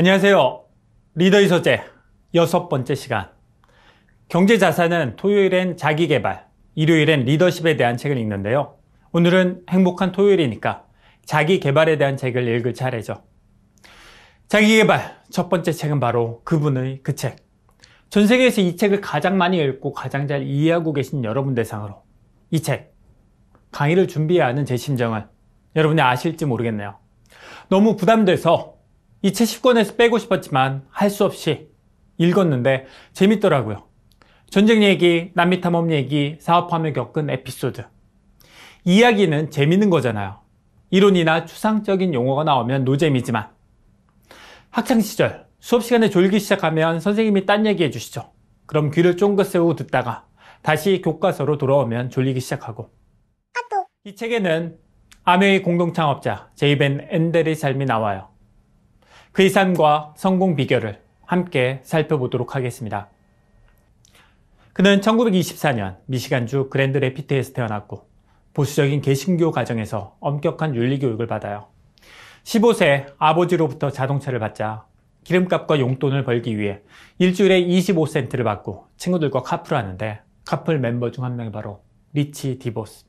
안녕하세요. 리더의 서재 6번째 시간. 경제자산은 토요일엔 자기개발, 일요일엔 리더십에 대한 책을 읽는데요. 오늘은 행복한 토요일이니까 자기개발에 대한 책을 읽을 차례죠. 자기개발 첫 번째 책은 바로 그분의 그 책. 전 세계에서 이 책을 가장 많이 읽고 가장 잘 이해하고 계신 여러분 대상으로 이 책, 강의를 준비해야 하는 제 심정을 여러분이 아실지 모르겠네요. 너무 부담돼서 이 책 10권에서 빼고 싶었지만 할 수 없이 읽었는데 재밌더라고요. 전쟁 얘기, 남미 탐험 얘기, 사업하며 겪은 에피소드. 이야기는 재밌는 거잖아요. 이론이나 추상적인 용어가 나오면 노잼이지만 학창시절 수업 시간에 졸기 시작하면 선생님이 딴 얘기 해주시죠. 그럼 귀를 쫑긋 세우고 듣다가 다시 교과서로 돌아오면 졸리기 시작하고. 이 책에는 아메의 공동창업자 제이벤 엔델의 삶이 나와요. 그의 삶과 성공 비결을 함께 살펴보도록 하겠습니다. 그는 1924년 미시간주 그랜드 레피트에서 태어났고 보수적인 개신교 가정에서 엄격한 윤리교육을 받아요. 15세 아버지로부터 자동차를 받자 기름값과 용돈을 벌기 위해 일주일에 25센트를 받고 친구들과 카풀을 하는데 카풀 멤버 중 한 명이 바로 리치 디보스.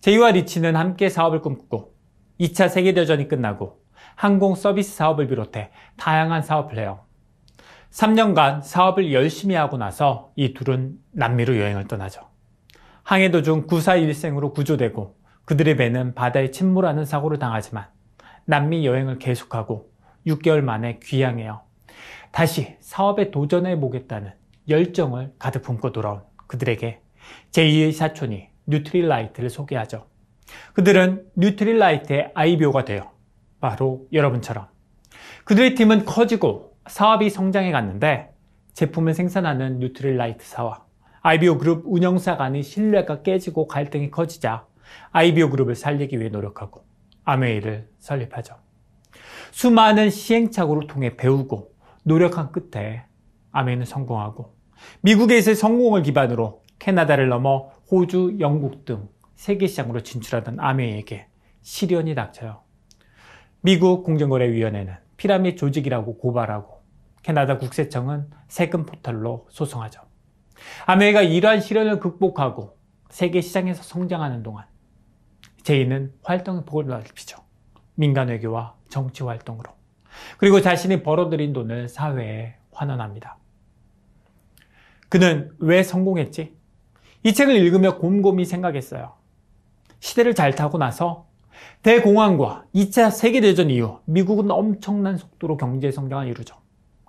제이와 리치는 함께 사업을 꿈꾸고 2차 세계대전이 끝나고 항공 서비스 사업을 비롯해 다양한 사업을 해요. 3년간 사업을 열심히 하고 나서 이 둘은 남미로 여행을 떠나죠. 항해 도중 941생으로 구조되고 그들의 배는 바다에 침몰하는 사고를 당하지만 남미 여행을 계속하고 6개월 만에 귀향해요. 다시 사업에 도전해 보겠다는 열정을 가득 품고 돌아온 그들에게 제2의 사촌이 뉴트릴라이트를 소개하죠. 그들은 뉴트릴라이트의 아이비오가 돼요. 바로 여러분처럼. 그들의 팀은 커지고 사업이 성장해 갔는데 제품을 생산하는 뉴트릴라이트사와 아이비오 그룹 운영사 간의 신뢰가 깨지고 갈등이 커지자 아이비오 그룹을 살리기 위해 노력하고 아메이를 설립하죠. 수많은 시행착오를 통해 배우고 노력한 끝에 아메이는 성공하고 미국에서의 성공을 기반으로 캐나다를 넘어 호주, 영국 등 세계 시장으로 진출하던 아메이에게 시련이 닥쳐요. 미국 공정거래위원회는 피라미드 조직이라고 고발하고 캐나다 국세청은 세금 포탈로 소송하죠. 아메이가 이러한 시련을 극복하고 세계 시장에서 성장하는 동안 제이는 활동의 폭을 넓히죠. 민간 외교와 정치 활동으로. 그리고 자신이 벌어들인 돈을 사회에 환원합니다. 그는 왜 성공했지? 이 책을 읽으며 곰곰이 생각했어요. 시대를 잘 타고 나서 대공황과 2차 세계대전 이후 미국은 엄청난 속도로 경제 성장을 이루죠.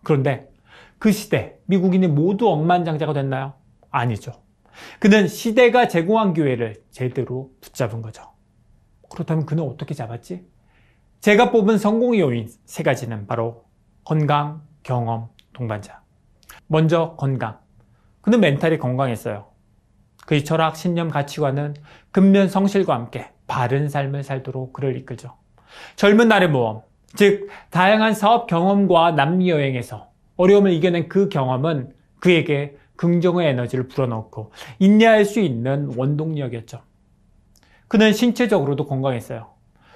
그런데 그 시대 미국인이 모두 억만장자가 됐나요? 아니죠. 그는 시대가 제공한 기회를 제대로 붙잡은 거죠. 그렇다면 그는 어떻게 잡았지? 제가 뽑은 성공의 요인 3가지는 바로 건강, 경험, 동반자. 먼저 건강. 그는 멘탈이 건강했어요. 그의 철학, 신념, 가치관은 근면 성실과 함께 바른 삶을 살도록 그를 이끌죠. 젊은 날의 모험, 즉 다양한 사업 경험과 남미 여행에서 어려움을 이겨낸 그 경험은 그에게 긍정의 에너지를 불어넣고 인내할 수 있는 원동력이었죠. 그는 신체적으로도 건강했어요.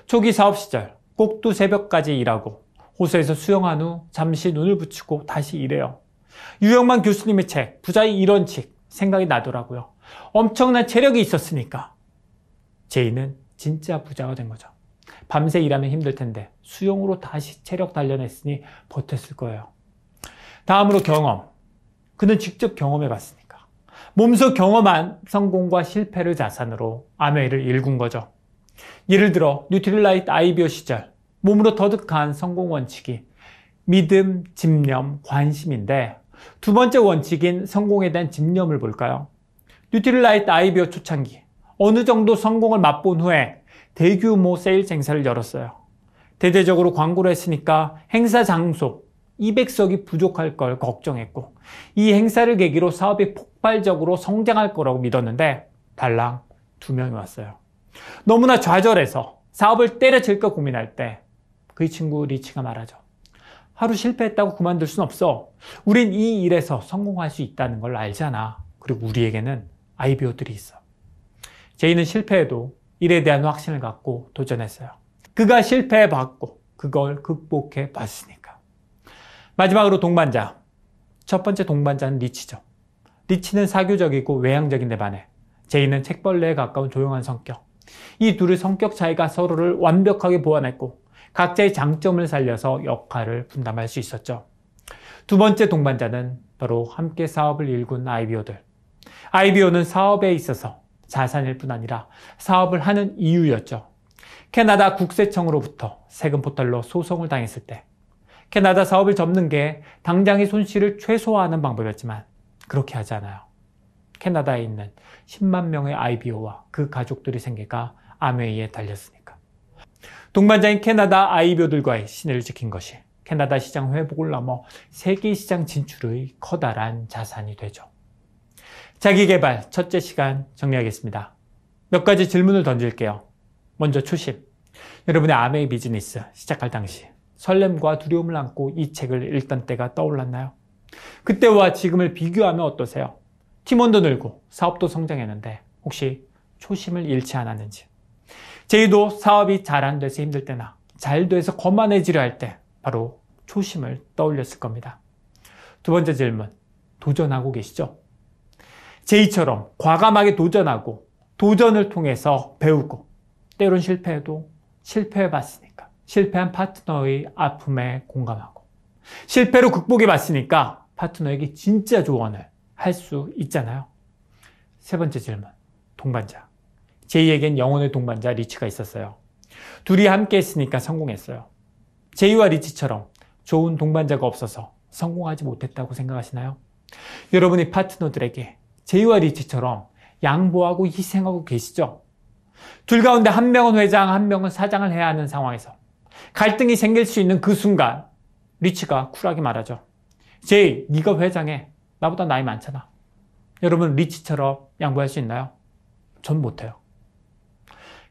초기 사업 시절 꼭두 새벽까지 일하고 호수에서 수영한 후 잠시 눈을 붙이고 다시 일해요. 유영만 교수님의 책 부자의 일원칙 생각이 나더라고요. 엄청난 체력이 있었으니까 제이는 진짜 부자가 된 거죠. 밤새 일하면 힘들 텐데 수영으로 다시 체력 단련했으니 버텼을 거예요. 다음으로 경험. 그는 직접 경험해 봤으니까. 몸소 경험한 성공과 실패를 자산으로 아메이를 일군 거죠. 예를 들어 뉴트릴라이트 아이비오 시절 몸으로 터득한 성공 원칙이 믿음, 집념, 관심인데 두 번째 원칙인 성공에 대한 집념을 볼까요? 뉴트릴라이트 아이비오 초창기 어느 정도 성공을 맛본 후에 대규모 세일즈 행사를 열었어요. 대대적으로 광고를 했으니까 행사 장소 200석이 부족할 걸 걱정했고 이 행사를 계기로 사업이 폭발적으로 성장할 거라고 믿었는데 달랑 2명이 왔어요. 너무나 좌절해서 사업을 때려칠까 고민할 때 그의 친구 리치가 말하죠. 하루 실패했다고 그만둘 순 없어. 우린 이 일에서 성공할 수 있다는 걸 알잖아. 그리고 우리에게는 아이비오들이 있어. 제이는 실패해도 일에 대한 확신을 갖고 도전했어요. 그가 실패해봤고 그걸 극복해 봤으니까. 마지막으로 동반자. 첫 번째 동반자는 리치죠. 리치는 사교적이고 외향적인 데 반해 제이는 책벌레에 가까운 조용한 성격. 이 둘의 성격 차이가 서로를 완벽하게 보완했고 각자의 장점을 살려서 역할을 분담할 수 있었죠. 두 번째 동반자는 바로 함께 사업을 일군 아이비오들. 아이비오는 사업에 있어서 자산일 뿐 아니라 사업을 하는 이유였죠. 캐나다 국세청으로부터 세금 포탈로 소송을 당했을 때 캐나다 사업을 접는 게 당장의 손실을 최소화하는 방법이었지만 그렇게 하지 않아요. 캐나다에 있는 10만 명의 아이비오와 그 가족들의 생계가 아메이에 달렸으니까. 동반자인 캐나다 아이비오들과의 신뢰를 지킨 것이 캐나다 시장 회복을 넘어 세계 시장 진출의 커다란 자산이 되죠. 자기개발 첫째 시간 정리하겠습니다. 몇 가지 질문을 던질게요. 먼저 초심. 여러분의 아메이 비즈니스 시작할 당시 설렘과 두려움을 안고 이 책을 읽던 때가 떠올랐나요? 그때와 지금을 비교하면 어떠세요? 팀원도 늘고 사업도 성장했는데 혹시 초심을 잃지 않았는지. 제이도 사업이 잘 안 돼서 힘들 때나 잘 돼서 거만해지려 할 때 바로 초심을 떠올렸을 겁니다. 두 번째 질문, 도전하고 계시죠? 제이처럼 과감하게 도전하고 도전을 통해서 배우고 때론 실패해도 실패해봤으니까 실패한 파트너의 아픔에 공감하고 실패로 극복해봤으니까 파트너에게 진짜 조언을 할 수 있잖아요. 세 번째 질문, 동반자. 제이에겐 영혼의 동반자 리치가 있었어요. 둘이 함께 했으니까 성공했어요. 제이와 리치처럼 좋은 동반자가 없어서 성공하지 못했다고 생각하시나요? 여러분의 파트너들에게 제이와 리치처럼 양보하고 희생하고 계시죠? 둘 가운데 한 명은 회장, 한 명은 사장을 해야 하는 상황에서 갈등이 생길 수 있는 그 순간 리치가 쿨하게 말하죠. 제이, 네가 회장해. 나보다 나이 많잖아. 여러분 리치처럼 양보할 수 있나요? 전 못해요.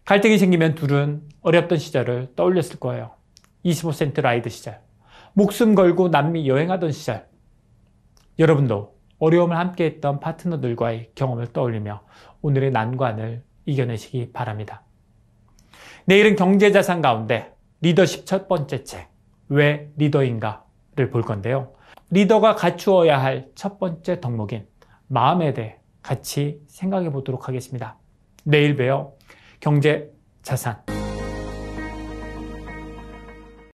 갈등이 생기면 둘은 어렵던 시절을 떠올렸을 거예요. 25센트 라이드 시절, 목숨 걸고 남미 여행하던 시절. 여러분도 어려움을 함께했던 파트너들과의 경험을 떠올리며 오늘의 난관을 이겨내시기 바랍니다. 내일은 경제자산 가운데 리더십 첫 번째 책, 왜 리더인가를 볼 건데요. 리더가 갖추어야 할 첫 번째 덕목인 마음에 대해 같이 생각해 보도록 하겠습니다. 내일 봬요. 경제자산.